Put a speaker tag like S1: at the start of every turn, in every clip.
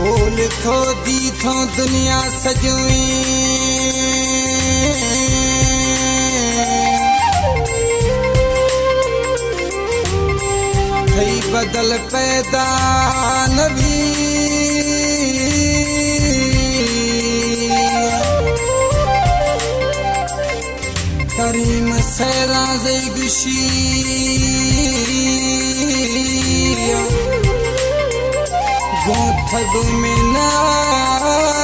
S1: बोल थो दी थो दुनिया सजुई थई बदल पैदा नबी करीम सैरा ज़ैगशी गोथग में नात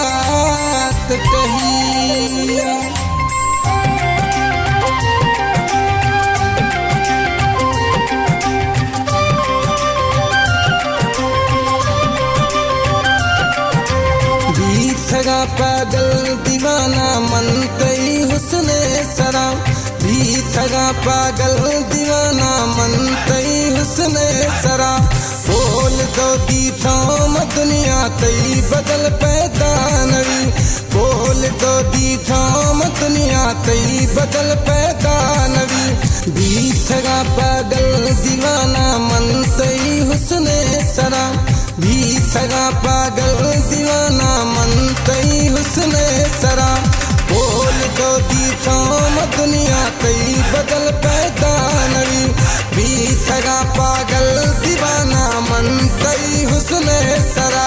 S1: टहिया बीथगा पागल दीवाना मन तई हुस्ने सरा बीथगा पागल दीवाना मन तई हुस्ने सरा बोल दो दी थाम दुनिया तई बदल पैदा नवी बोल दो दी थाम दुनिया तई बदल पैदा नवी बीथगा पागल दीवाना मन तई हुस्ने सरा बीथगा पागल दीवाना मन तई हुस्ने सरा बोल दो दी थाम दुनिया तई बदल पैदा नवी बीथगा पागल दीवाना मन तई हुस्ने सरा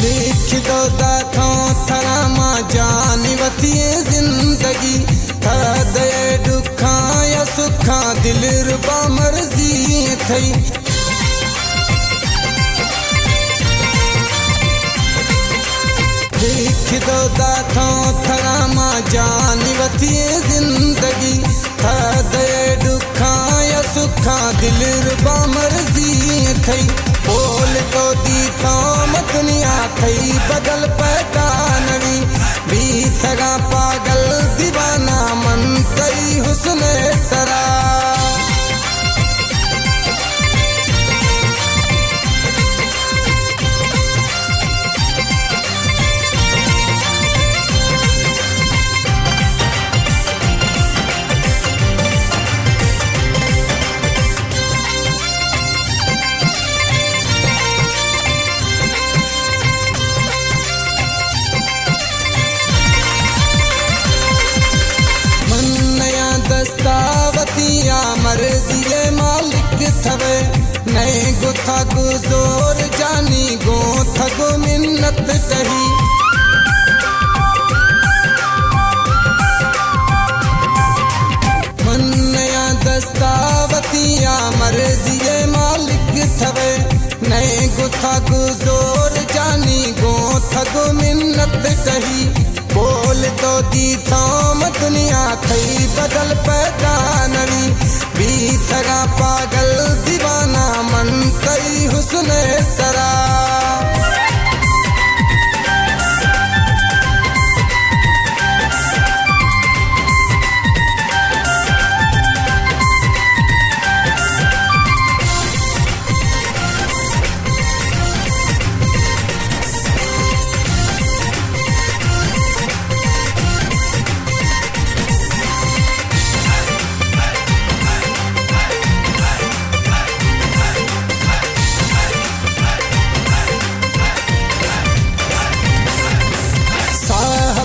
S1: लिख दो दाथों थरा मां जान वतिए जिंदगी दे दुखा या सुखा दिल रुबा मर्जी थई लिख दो दाथों थरा मां जान वतिए जिंदगी दे दुखा या सुखा दिल रुबा मर्जी थई बोल तो दी थाम दुनिया थई बदल पैदा नवी बीथगा पागल दीवाना मन तई हुस्ने सरा दस्तावतिया मर्जी मालिक थवे नए गुथा गुजोर जानी गो थगो मिन्नत कही मन्नया दस्तावतिया मर्जी मालिक थवे नए गुथा गुजोर जानी गो थगो मिन्नत कही बोल तो दी थाम दुनिया थई बदल पैदा नवी बीथगा पागल दीवाना मन तई हुस्ने सरा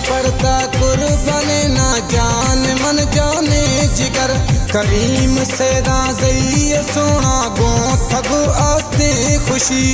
S1: पड़ता कुर्बाने ना जान मन जाने जिगर करीम से राज़ी सोना गो थगो आस्ते खुशी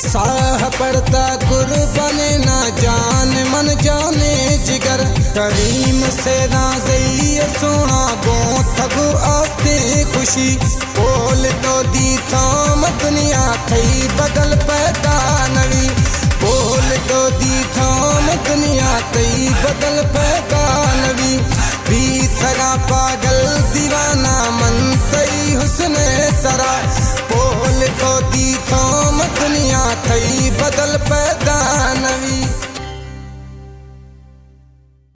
S1: साह पड़ता कुर्बाने ना जान मन जाने जिगर करीम से राज़ी सोना गो थगो आस्ते खुशी बोल तो दी थाम दुनिया थई बदल पैदा नवी बोल तो दी थाम दुनिया तई बदल पैदा नवी बीत सगा पागल दीवाना मनतई हुस्न सरा पोल को दी थोम दुनिया थई बदल पैदा